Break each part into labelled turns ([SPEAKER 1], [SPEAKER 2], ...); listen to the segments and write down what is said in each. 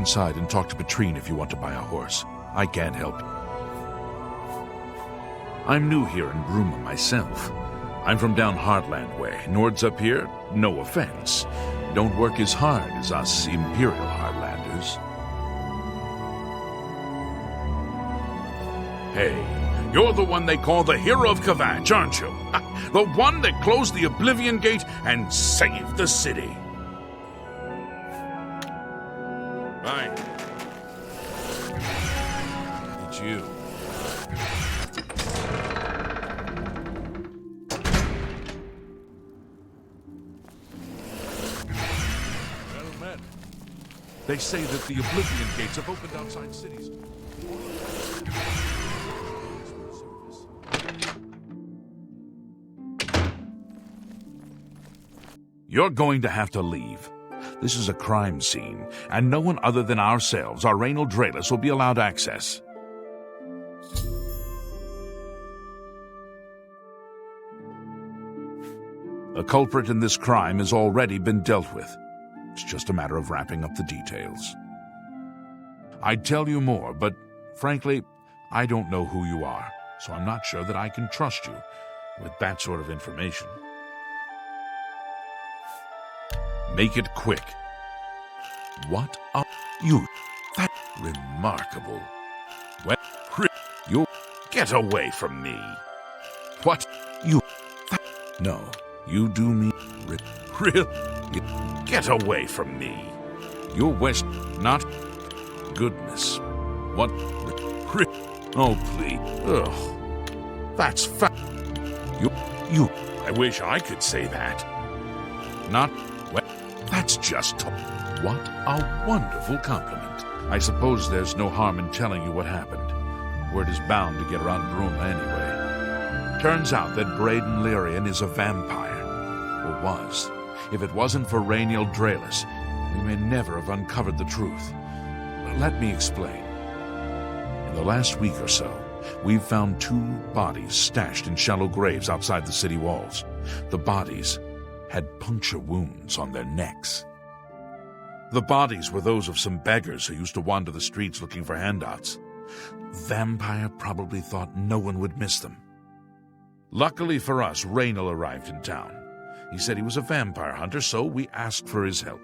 [SPEAKER 1] inside and talk to Petrine if you want to buy a horse. I can't help you. I'm new here in Bruma myself. I'm from down Heartland way. Nords up here, no offense, don't work as hard as us Imperial Heartlanders. Hey, you're the one they call the Hero of Kvatch, aren't you? The one that closed the Oblivion Gate and saved the city. Right. It's you. Well met. They say that the Oblivion Gates have opened outside cities. You're going to have to leave. This is a crime scene, and no one other than ourselves, our Raynal Draelus, will be allowed access. The culprit in this crime has already been dealt with. It's just a matter of wrapping up the details. I'd tell you more, but frankly, I don't know who you are, so I'm not sure that I can trust you with that sort of information. Make it quick. What are you? That's remarkable. Well, you get away from me. What? You? No, you do me. Real? Get away from me. You're West, not. Goodness. What? Oh, please. Ugh. That's You. I wish I could say that. Not. Well, that's just. What a wonderful compliment. I suppose there's no harm in telling you what happened. Word is bound to get around Bruma anyway. Turns out that Braden Lyrian is a vampire. Or was. If it wasn't for Raynal Draelus, we may never have uncovered the truth. But let me explain. In the last week or so, we've found 2 bodies stashed in shallow graves outside the city walls. The bodies had puncture wounds on their necks. The bodies were those of some beggars who used to wander the streets looking for handouts. Vampire probably thought no one would miss them. Luckily for us, Raynal arrived in town. He said he was a vampire hunter, so we asked for his help.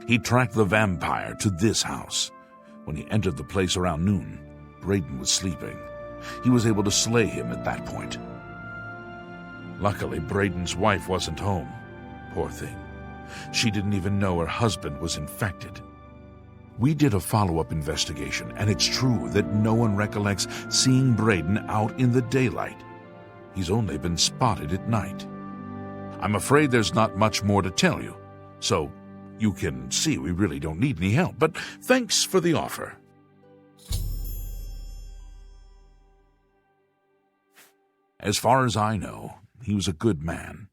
[SPEAKER 1] He tracked the vampire to this house. When he entered the place around noon, Braden was sleeping. He was able to slay him at that point. Luckily, Braden's wife wasn't home. Poor thing. She didn't even know her husband was infected. We did a follow-up investigation, and it's true that no one recollects seeing Braden out in the daylight. He's only been spotted at night. I'm afraid there's not much more to tell you, so you can see we really don't need any help, but thanks for the offer. As far as I know, he was a good man.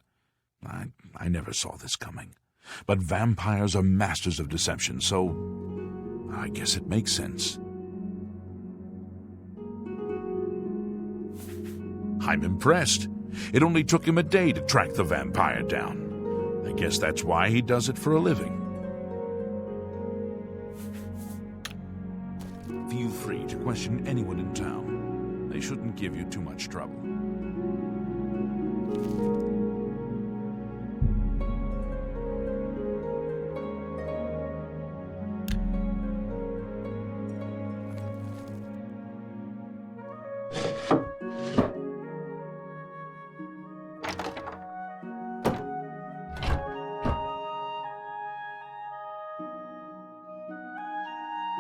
[SPEAKER 1] I never saw this coming. But vampires are masters of deception, so I guess it makes sense. I'm impressed. It only took him a day to track the vampire down. I guess that's why he does it for a living. Feel free to question anyone in town. They shouldn't give you too much trouble.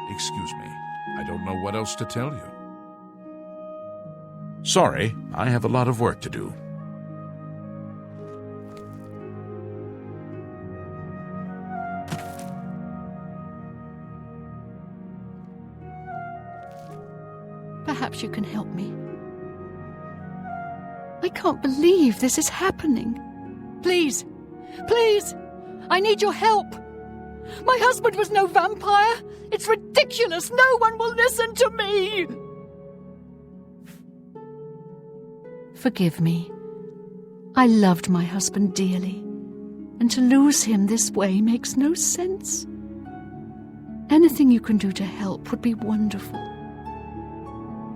[SPEAKER 1] Excuse me, I don't know what else to tell you. Sorry, I have a lot of work to do.
[SPEAKER 2] Perhaps you can help me. I can't believe this is happening. Please, please, I need your help. My husband was no vampire. It's ridiculous. No one will listen to me. Forgive me. I loved my husband dearly, and to lose him this way makes no sense. Anything you can do to help would be wonderful.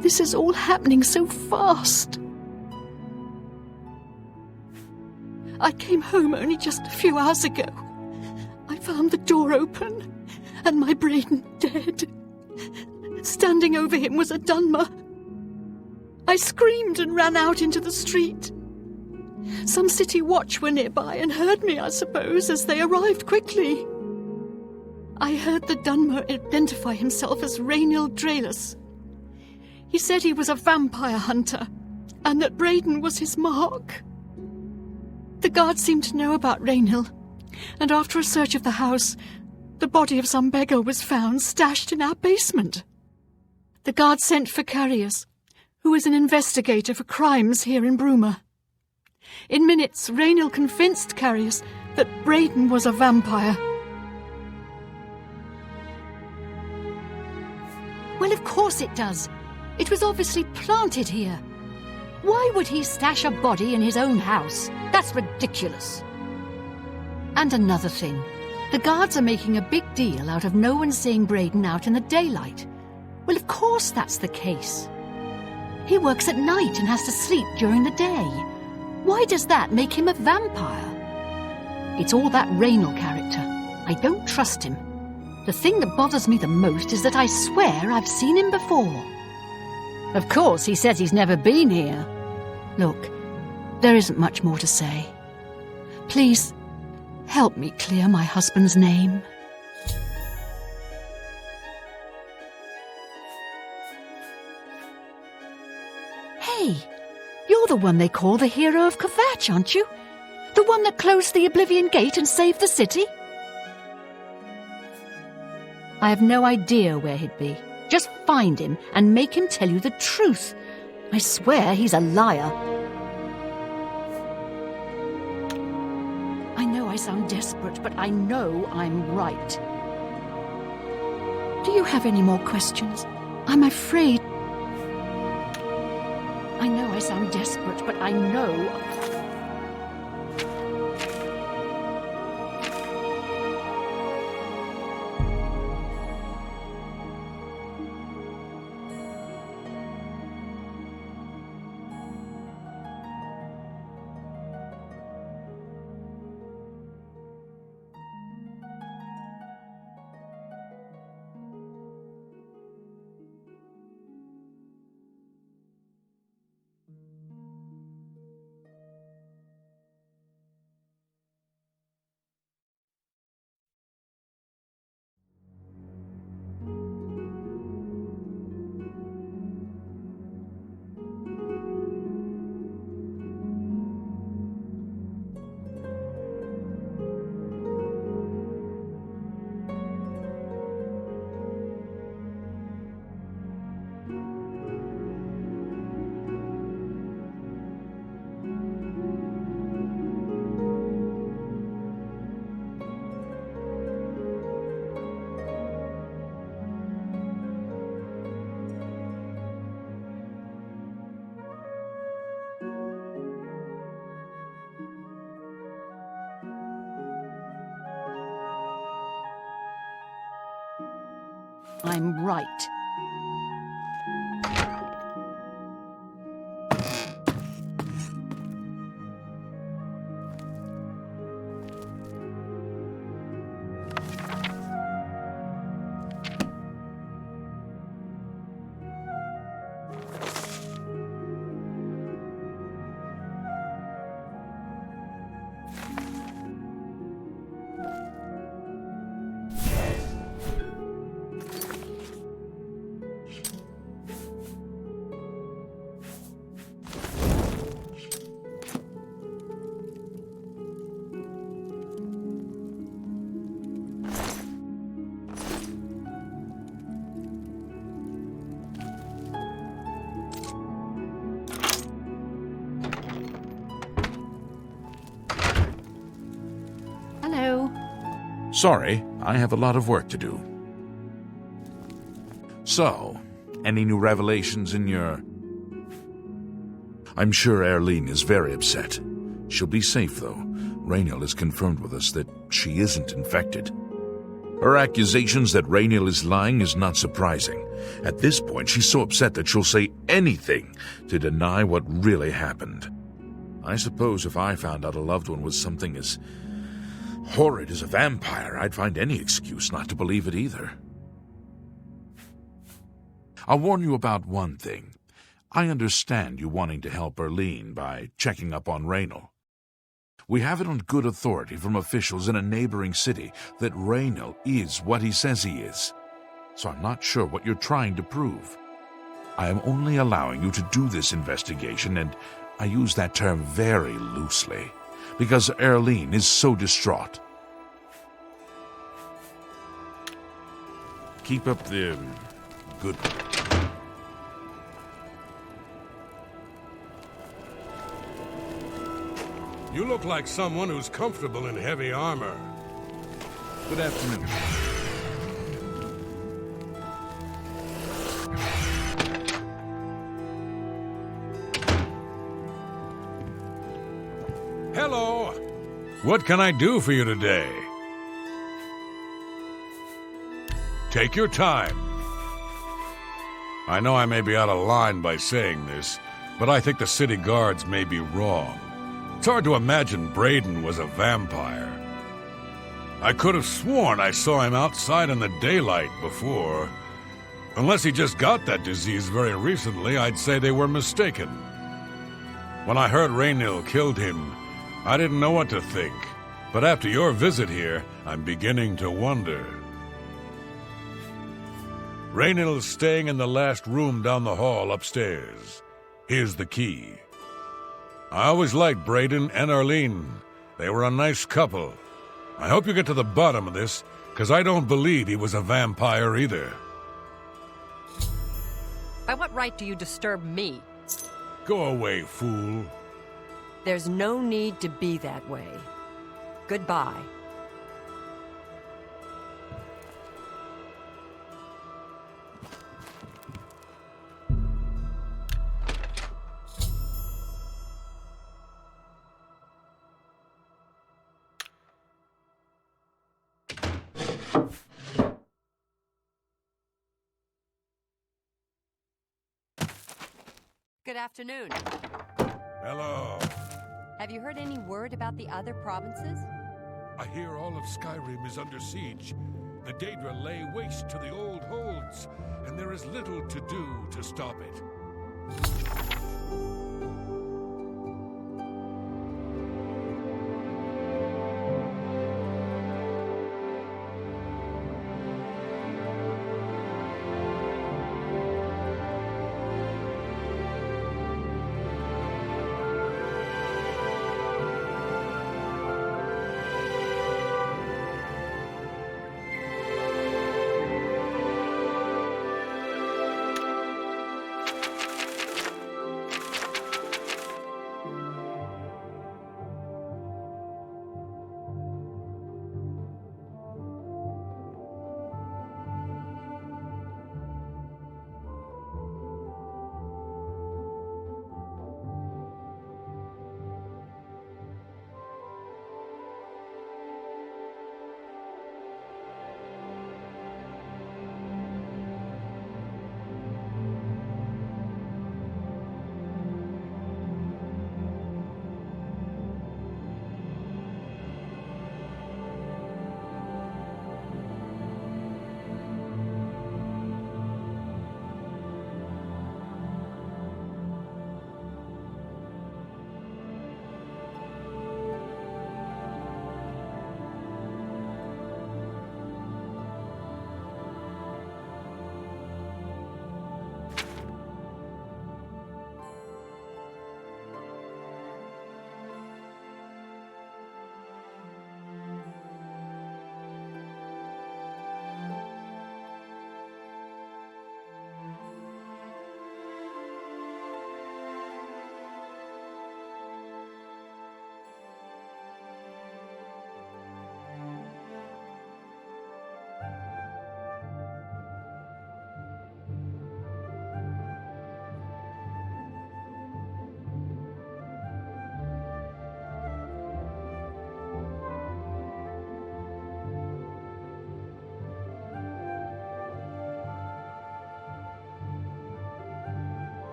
[SPEAKER 2] This is all happening so fast. I came home only just a few hours ago. I found the door open and my Braden dead. Standing over him was a Dunmer. I screamed and ran out into the street. Some city watch were nearby and heard me, I suppose, as they arrived quickly. I heard the Dunmer identify himself as Rainiel Draelus. He said he was a vampire hunter, and that Braden was his mark. The guards seemed to know about Rainiel, and after a search of the house, the body of some beggar was found stashed in our basement. The guards sent for Carius, who is an investigator for crimes here in Bruma. In minutes, Rainiel convinced Carius that Braden was a vampire.
[SPEAKER 3] Well, of course it does. It was obviously planted here. Why would he stash a body in his own house? That's ridiculous. And another thing. The guards are making a big deal out of no one seeing Braden out in the daylight. Well, of course that's the case. He works at night and has to sleep during the day. Why does that make him a vampire? It's all that Rainiel character. I don't trust him. The thing that bothers me the most is that I swear I've seen him before. Of course, he says he's never been here. Look, there isn't much more to say. Please, help me clear my husband's name. Hey, you're the one they call the hero of Kvatch, aren't you? The one that closed the Oblivion gate and saved the city? I have no idea where he'd be. Just find him and make him tell you the truth. I swear he's a liar. I know I sound desperate, but I know I'm right.
[SPEAKER 2] Do you have any more questions? I'm afraid.
[SPEAKER 3] I know I sound desperate, but I know... I'm right.
[SPEAKER 1] Sorry, I have a lot of work to do. So, any new revelations in your... I'm sure Erlene is very upset. She'll be safe, though. Rainiel has confirmed with us that she isn't infected. Her accusations that Raynil is lying is not surprising. At this point, she's so upset that she'll say anything to deny what really happened. I suppose if I found out a loved one was something as horrid as a vampire, I'd find any excuse not to believe it either. I'll warn you about one thing. I understand you wanting to help Erlene by checking up on Raynil. We have it on good authority from officials in a neighboring city that Raynil is what he says he is. So I'm not sure what you're trying to prove. I am only allowing you to do this investigation, and I use that term very loosely, because Erlene is so distraught. Keep up the good work.
[SPEAKER 4] You look like someone who's comfortable in heavy armor.
[SPEAKER 1] Good afternoon.
[SPEAKER 4] Hello! What can I do for you today? Take your time. I know I may be out of line by saying this, but I think the city guards may be wrong. It's hard to imagine Braden was a vampire. I could have sworn I saw him outside in the daylight before. Unless he just got that disease very recently, I'd say they were mistaken. When I heard Raynil killed him, I didn't know what to think. But after your visit here, I'm beginning to wonder. Raynil's staying in the last room down the hall upstairs. Here's the key. I always liked Braden and Arlene. They were a nice couple. I hope you get to the bottom of this, because I don't believe he was a vampire either.
[SPEAKER 5] By what right do you disturb me?
[SPEAKER 4] Go away, fool.
[SPEAKER 5] There's no need to be that way. Goodbye. Good afternoon.
[SPEAKER 4] Hello.
[SPEAKER 5] Have you heard any word about the other provinces?
[SPEAKER 4] I hear all of Skyrim is under siege. The Daedra lay waste to the old holds, and there is little to do to stop it.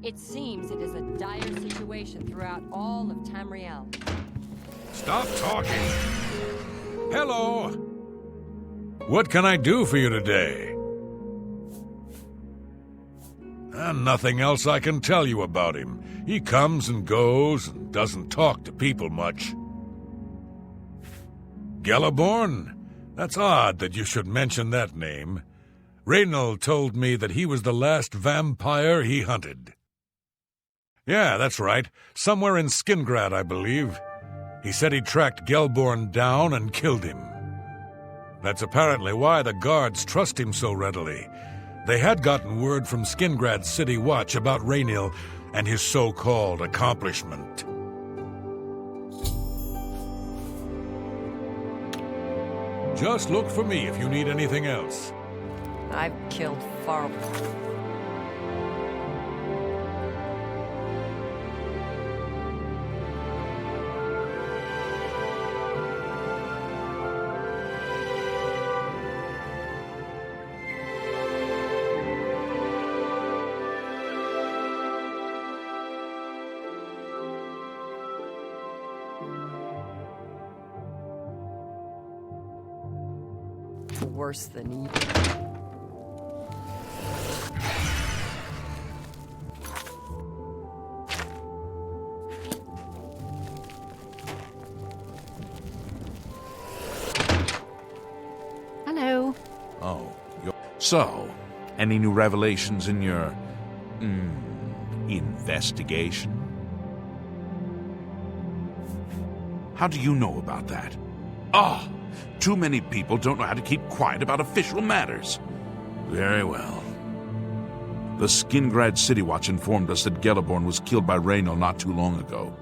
[SPEAKER 5] It seems it is a dire situation throughout all of Tamriel.
[SPEAKER 4] Stop talking. Hello. What can I do for you today? Nothing else I can tell you about him. He comes and goes and doesn't talk to people much. Galaborn? That's odd that you should mention that name. Raynal told me that he was the last vampire he hunted. Yeah, that's right. Somewhere in Skingrad, I believe. He said he tracked Gelborn down and killed him. That's apparently why the guards trust him so readily. They had gotten word from Skingrad's City Watch about Raynal and his so-called accomplishment. Just look for me if you need anything else.
[SPEAKER 5] I've killed far. Worse than evil.
[SPEAKER 3] Hello.
[SPEAKER 1] Oh, so, any new revelations in your, investigation? How do you know about that? Ah! Too many people don't know how to keep quiet about official matters. Very well. The Skingrad City Watch informed us that Galaborn was killed by Raynal not too long ago.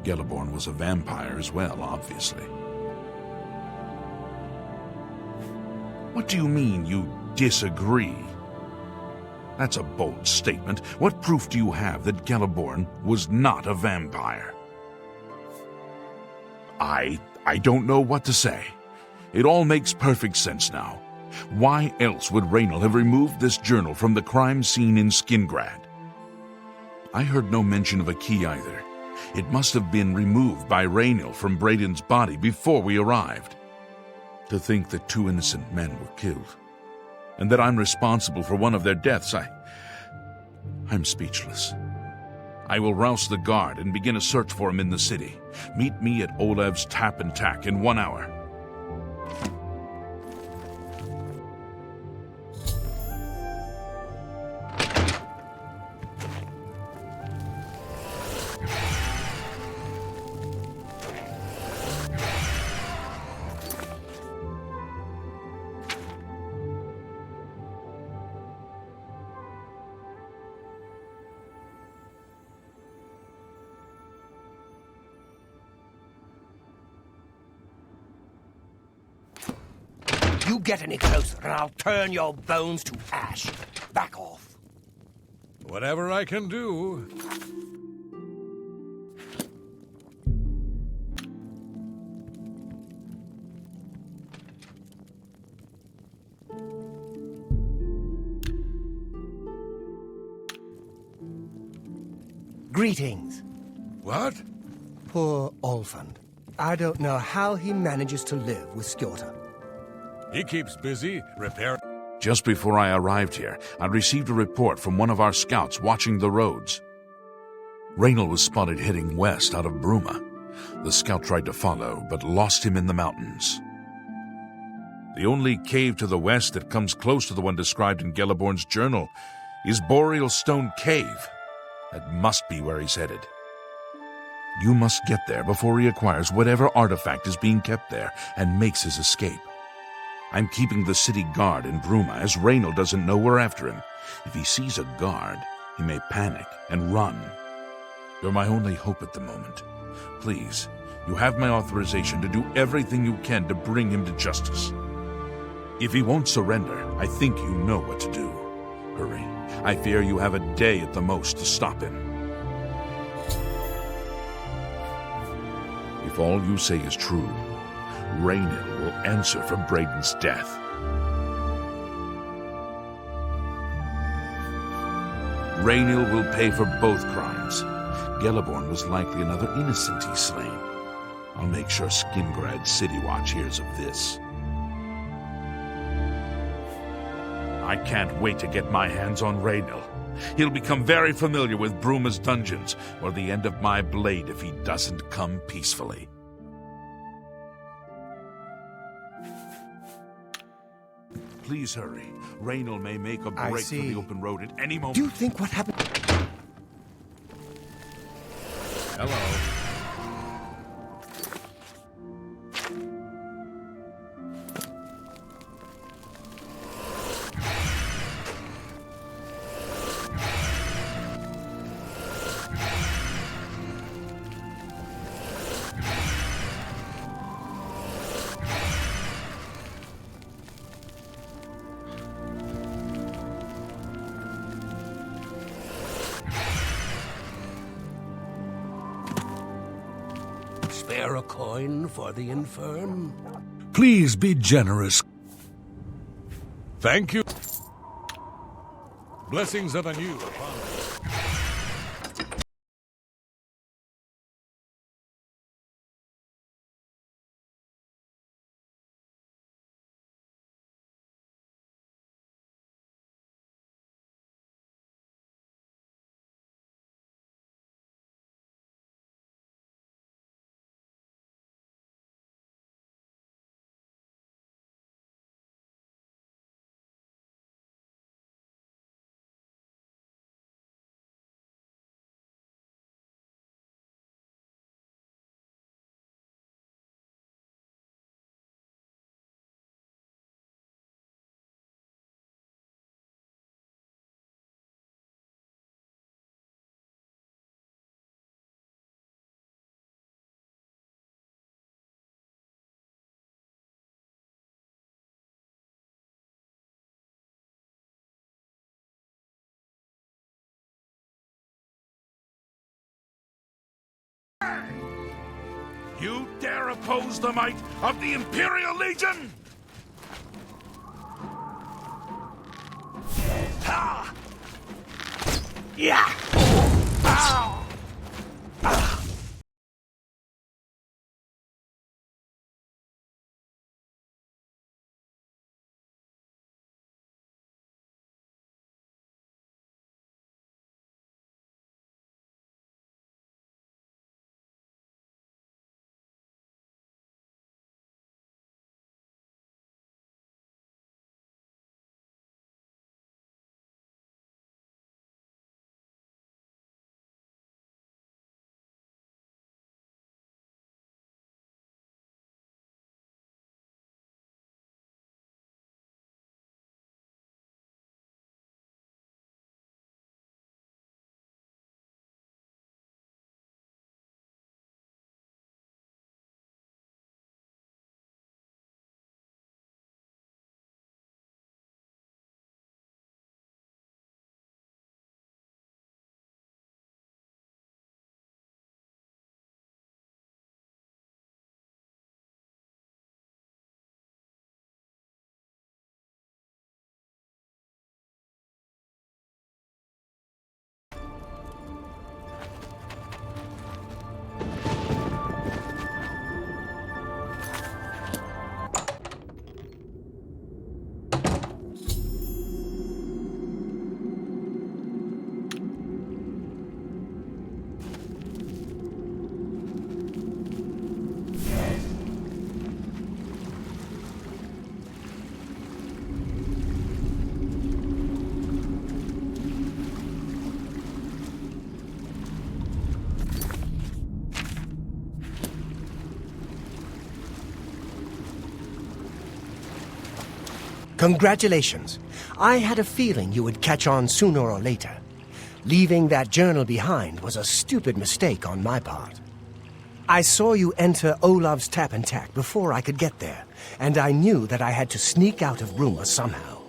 [SPEAKER 1] Galaborn was a vampire as well, obviously. What do you mean you disagree? That's a bold statement. What proof do you have that Galaborn was not a vampire? I don't know what to say. It all makes perfect sense now. Why else would Raynal have removed this journal from the crime scene in Skingrad? I heard no mention of a key either. It must have been removed by Raynal from Braden's body before we arrived. To think that 2 innocent men were killed, and that I'm responsible for one of their deaths, I'm speechless. I will rouse the guard and begin a search for him in the city. Meet me at Olev's Tap and Tack in 1 hour.
[SPEAKER 6] You get any closer and I'll turn your bones to ash. Back off.
[SPEAKER 4] Whatever I can do.
[SPEAKER 6] Greetings.
[SPEAKER 4] What?
[SPEAKER 6] Poor Olfand. I don't know how he manages to live with Skjorta.
[SPEAKER 4] He keeps busy repairing.
[SPEAKER 1] Just before I arrived here, I received a report from one of our scouts watching the roads. Raynal was spotted heading west out of Bruma. The scout tried to follow, but lost him in the mountains. The only cave to the west that comes close to the one described in Galaborn's journal is Boreal Stone Cave. That must be where he's headed. You must get there before he acquires whatever artifact is being kept there and makes his escape. I'm keeping the city guard in Bruma, as Raynal doesn't know we're after him. If he sees a guard, he may panic and run. You're my only hope at the moment. Please, you have my authorization to do everything you can to bring him to justice. If he won't surrender, I think you know what to do. Hurry. I fear you have a day at the most to stop him. If all you say is true, Raynal will answer for Braden's death. Rainiel will pay for both crimes. Gelliborn was likely another innocent he's slain. I'll make sure Skingrad City Watch hears of this. I can't wait to get my hands on Rainiel. He'll become very familiar with Bruma's dungeons, or the end of my blade if he doesn't come peacefully. Please hurry. Rainiel may make a break for the open road at any moment.
[SPEAKER 6] Do you think what happened...
[SPEAKER 1] Hello.
[SPEAKER 6] Spare a coin for the infirm?
[SPEAKER 4] Please be generous. Thank you. Blessings of anew upon you. You dare oppose the might of the Imperial Legion? Ha! Yeah! Ow!
[SPEAKER 6] Congratulations. I had a feeling you would catch on sooner or later. Leaving that journal behind was a stupid mistake on my part. I saw you enter Olav's tap and tack before I could get there, and I knew that I had to sneak out of Bruma somehow.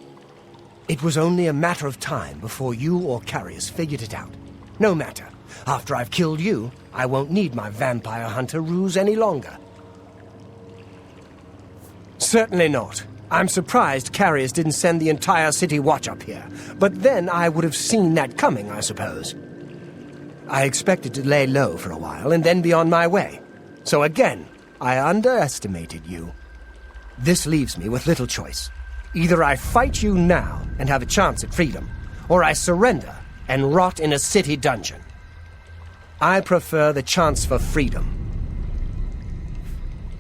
[SPEAKER 6] It was only a matter of time before you or Carius figured it out. No matter. After I've killed you, I won't need my vampire hunter ruse any longer. Certainly not. I'm surprised carriers didn't send the entire city watch up here, but then I would have seen that coming, I suppose. I expected to lay low for a while and then be on my way. So again, I underestimated you. This leaves me with little choice. Either I fight you now and have a chance at freedom, or I surrender and rot in a city dungeon. I prefer the chance for freedom.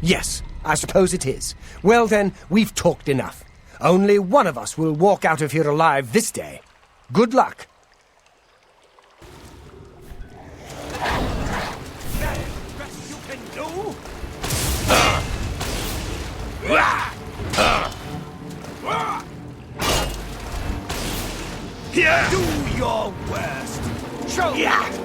[SPEAKER 6] Yes, I suppose it is. Well then, we've talked enough. Only one of us will walk out of here alive this day. Good luck.
[SPEAKER 7] Here! Do your worst! Show me!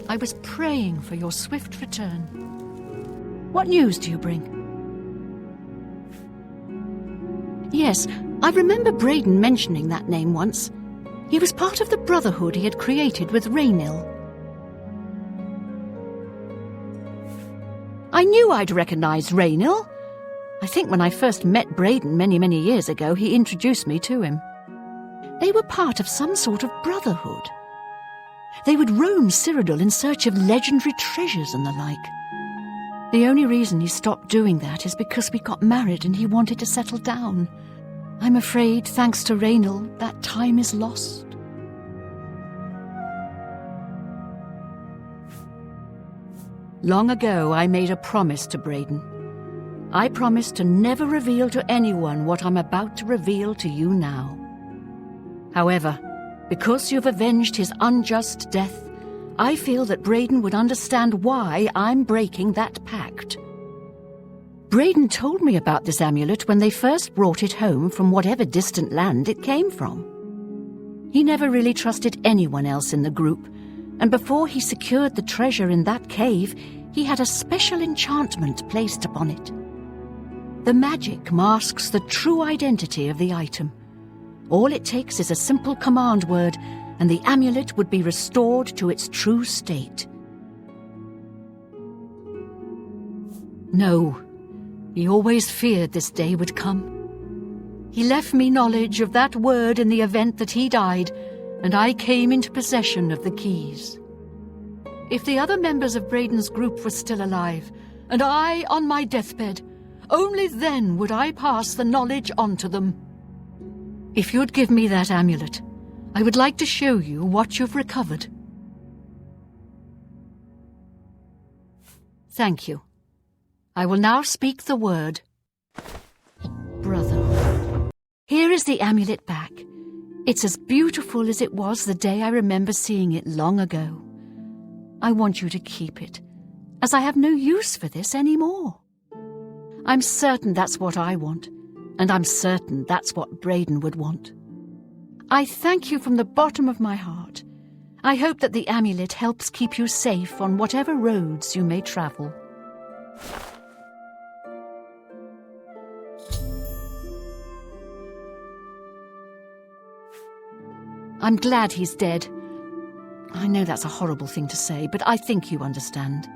[SPEAKER 3] I was praying for your swift return. What news do you bring? Yes, I remember Braden mentioning that name once. He was part of the brotherhood he had created with Raynil. I knew I'd recognized Raynil. I think when I first met Braden many years ago, he introduced me to him. They were part of some sort of brotherhood. They would roam Cyrodiil in search of legendary treasures and the like. The only reason he stopped doing that is because we got married and he wanted to settle down. I'm afraid, thanks to Raynil, that time is lost. Long ago, I made a promise to Braden. I promised to never reveal to anyone what I'm about to reveal to you now. However, because you've avenged his unjust death, I feel that Braden would understand why I'm breaking that pact. Braden told me about this amulet when they first brought it home from whatever distant land it came from. He never really trusted anyone else in the group, and before he secured the treasure in that cave, he had a special enchantment placed upon it. The magic masks the true identity of the item. All it takes is a simple command word, and the amulet would be restored to its true state. No, he always feared this day would come. He left me knowledge of that word in the event that he died, and I came into possession of the keys. If the other members of Braden's group were still alive, and I on my deathbed, only then would I pass the knowledge on to them. If you'd give me that amulet, I would like to show you what you've recovered. Thank you. I will now speak the word. Brother. Here is the amulet back. It's as beautiful as it was the day I remember seeing it long ago. I want you to keep it, as I have no use for this anymore. I'm certain that's what I want, and I'm certain that's what Braden would want. I thank you from the bottom of my heart. I hope that the amulet helps keep you safe on whatever roads you may travel. I'm glad he's dead. I know that's a horrible thing to say, but I think you understand.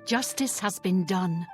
[SPEAKER 3] Justice has been done.